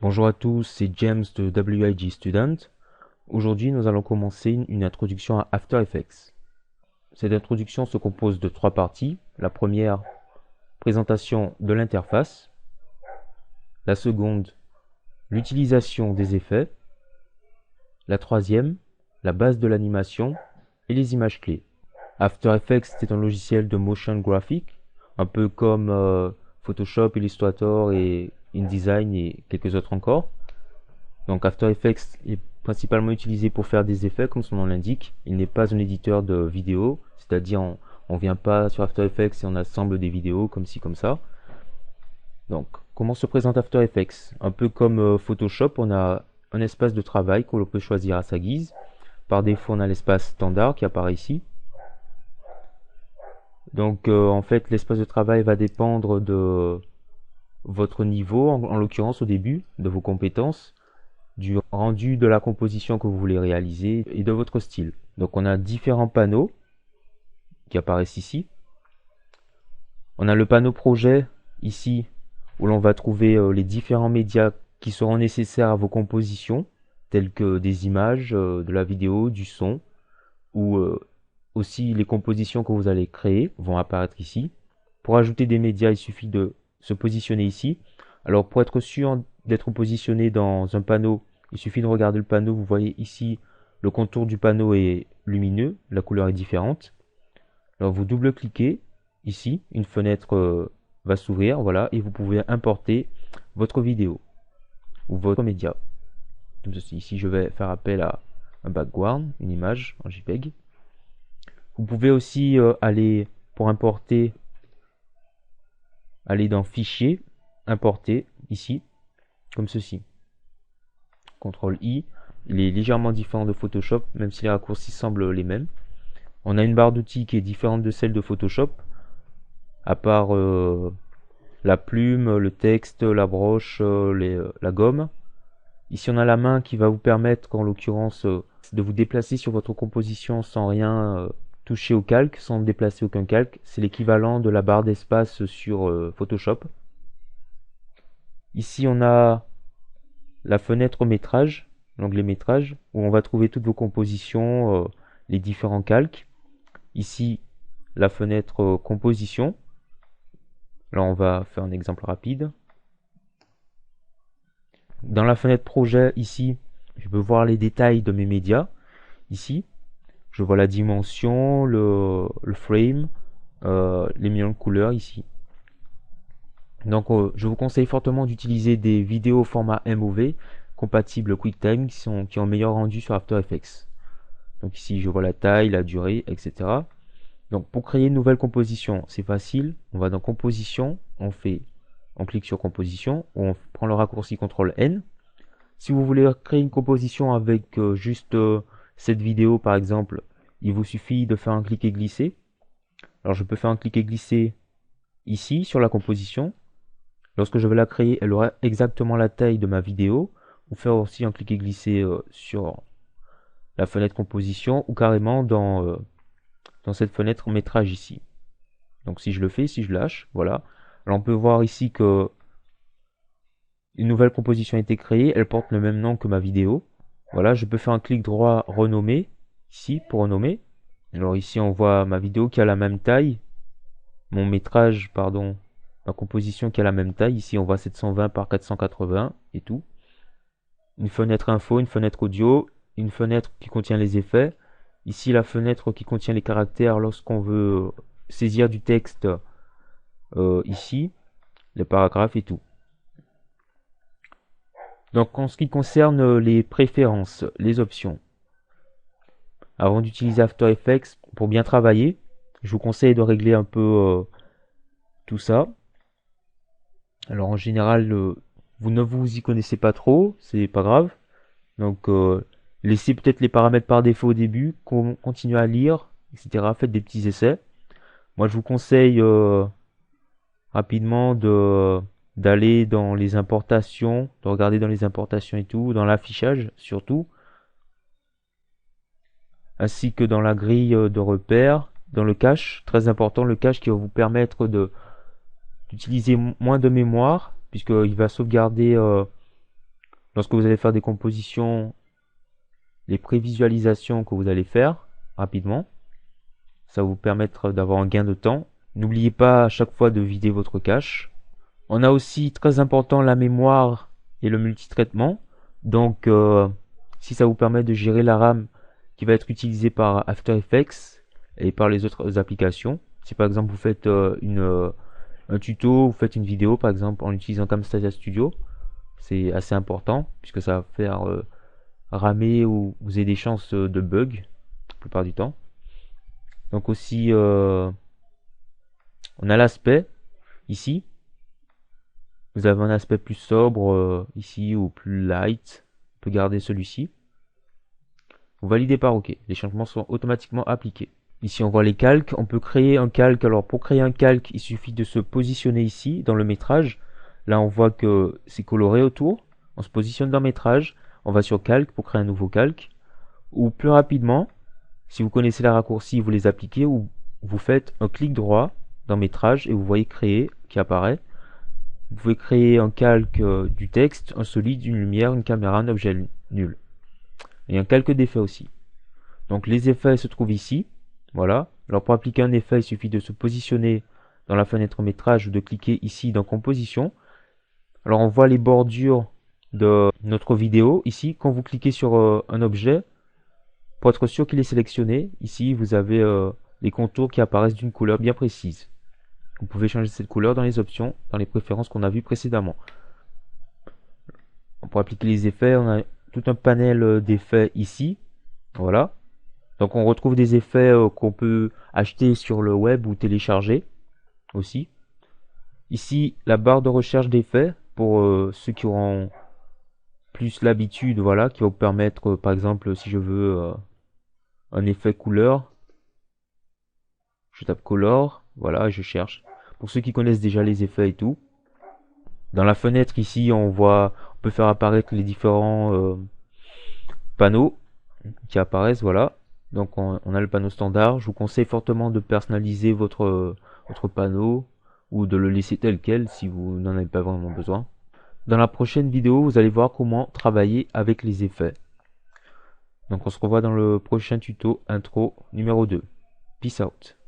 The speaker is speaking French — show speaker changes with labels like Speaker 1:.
Speaker 1: Bonjour à tous, c'est James de WIG Student. Aujourd'hui, nous allons commencer une introduction à After Effects. Cette introduction se compose de trois parties. La première, présentation de l'interface. La seconde, l'utilisation des effets. La troisième, la base de l'animation et les images clés. After Effects est un logiciel de motion graphic, un peu comme Photoshop, Illustrator et InDesign et quelques autres encore. Donc After Effects est principalement utilisé pour faire des effets, comme son nom l'indique. Il n'est pas un éditeur de vidéos, c'est-à-dire on vient pas sur After Effects et on assemble des vidéos comme ci, comme ça. Donc, comment se présente After Effects? Un peu comme Photoshop, on a un espace de travail que l'on peut choisir à sa guise. Par défaut, on a l'espace standard qui apparaît ici. Donc, en fait, l'espace de travail va dépendre de votre niveau, en l'occurrence au début, de vos compétences, du rendu de la composition que vous voulez réaliser et de votre style. Donc on a différents panneaux qui apparaissent ici. On a le panneau projet ici où l'on va trouver les différents médias qui seront nécessaires à vos compositions, tels que des images, de la vidéo, du son, ou aussi les compositions que vous allez créer vont apparaître ici. Pour ajouter des médias, il suffit de se positionner ici. Alors pour être sûr d'être positionné dans un panneau, il suffit de regarder le panneau. Vous voyez ici le contour du panneau est lumineux, la couleur est différente. Alors vous double-cliquez ici, une fenêtre va s'ouvrir, voilà, et vous pouvez importer votre vidéo ou votre média. Comme ceci. Ici, je vais faire appel à un background, une image en JPEG. Vous pouvez aussi aller pour importer, aller dans Fichier, Importer ici, comme ceci. CTRL I, il est légèrement différent de Photoshop, même si les raccourcis semblent les mêmes. On a une barre d'outils qui est différente de celle de Photoshop, à part la plume, le texte, la broche, la gomme. Ici on a la main qui va vous permettre, en l'occurrence, de vous déplacer sur votre composition sans rien toucher au calque, sans déplacer aucun calque. C'est l'équivalent de la barre d'espace sur Photoshop. Ici on a la fenêtre métrage, l'onglet métrage, où on va trouver toutes vos compositions, les différents calques. Ici, la fenêtre composition. Là, on va faire un exemple rapide. Dans la fenêtre projet, ici, je peux voir les détails de mes médias. Ici, je vois la dimension, le frame, les millions de couleurs ici. Donc, je vous conseille fortement d'utiliser des vidéos format MOV compatibles QuickTime qui ont meilleur rendu sur After Effects. Donc ici, je vois la taille, la durée, etc. Donc pour créer une nouvelle composition, c'est facile. On va dans Composition, on clique sur Composition, on prend le raccourci CTRL N. Si vous voulez créer une composition avec juste cette vidéo par exemple, il vous suffit de faire un cliquer glisser. Alors je peux faire un cliquer glisser ici sur la composition. Lorsque je vais la créer, elle aura exactement la taille de ma vidéo. Ou faire aussi un cliquer glisser sur la fenêtre composition ou carrément dans cette fenêtre métrage ici. Donc si je le fais, si je lâche, voilà. Alors on peut voir ici que une nouvelle composition a été créée, elle porte le même nom que ma vidéo. Voilà, je peux faire un clic droit renommer, ici pour renommer. Alors ici on voit ma vidéo qui a la même taille, mon métrage, pardon, ma composition qui a la même taille. Ici on voit 720 par 480 et tout. Une fenêtre info, une fenêtre audio, une fenêtre qui contient les effets. Ici la fenêtre qui contient les caractères lorsqu'on veut saisir du texte, ici, les paragraphes et tout. Donc en ce qui concerne les préférences, les options, avant d'utiliser After Effects, pour bien travailler, je vous conseille de régler un peu tout ça. Alors en général, vous ne vous y connaissez pas trop, c'est pas grave. Donc laissez peut-être les paramètres par défaut au début, continuez à lire, etc. Faites des petits essais. Moi je vous conseille rapidement d'aller dans les importations, de regarder dans les importations et tout, dans l'affichage surtout, ainsi que dans la grille de repères, dans le cache, très important, le cache qui va vous permettre d'utiliser moins de mémoire, puisqu'il va sauvegarder Lorsque vous allez faire des compositions, les prévisualisations que vous allez faire rapidement, ça va vous permettre d'avoir un gain de temps. N'oubliez pas à chaque fois de vider votre cache. On a aussi très important la mémoire et le multitraitement. Donc si ça vous permet de gérer la RAM qui va être utilisée par After Effects et par les autres applications. Si par exemple vous faites un tuto, vous faites une vidéo par exemple en utilisant Camtasia Studio, c'est assez important puisque ça va faire ramer ou vous avez des chances de bug la plupart du temps. Donc aussi on a l'aspect ici. Vous avez un aspect plus sobre ici ou plus light. On peut garder celui-ci. Vous validez par OK. Les changements sont automatiquement appliqués. Ici, on voit les calques. On peut créer un calque. Alors, pour créer un calque, il suffit de se positionner ici, dans le métrage. Là, on voit que c'est coloré autour. On se positionne dans métrage. On va sur calque pour créer un nouveau calque. Ou plus rapidement, si vous connaissez les raccourcis, vous les appliquez ou vous faites un clic droit dans métrage et vous voyez créer qui apparaît. Vous pouvez créer un calque du texte, un solide, une lumière, une caméra, un objet nul. Et un calque d'effet aussi. Donc les effets se trouvent ici. Voilà. Alors pour appliquer un effet, il suffit de se positionner dans la fenêtre métrage ou de cliquer ici dans composition. Alors on voit les bordures de notre vidéo ici. Quand vous cliquez sur un objet, pour être sûr qu'il est sélectionné, ici vous avez les contours qui apparaissent d'une couleur bien précise. Vous pouvez changer cette couleur dans les options, dans les préférences qu'on a vues précédemment. Pour appliquer les effets, on a tout un panel d'effets ici. Voilà. Donc on retrouve des effets qu'on peut acheter sur le web ou télécharger aussi. Ici, la barre de recherche d'effets pour ceux qui auront plus l'habitude, voilà, qui va vous permettre, par exemple, si je veux un effet couleur, je tape color, voilà, et je cherche. Pour ceux qui connaissent déjà les effets et tout, dans la fenêtre ici, on peut faire apparaître les différents panneaux qui apparaissent, voilà. Donc on a le panneau standard. Je vous conseille fortement de personnaliser votre panneau ou de le laisser tel quel si vous n'en avez pas vraiment besoin. Dans la prochaine vidéo, vous allez voir comment travailler avec les effets. Donc on se revoit dans le prochain tuto intro numéro 2. Peace out.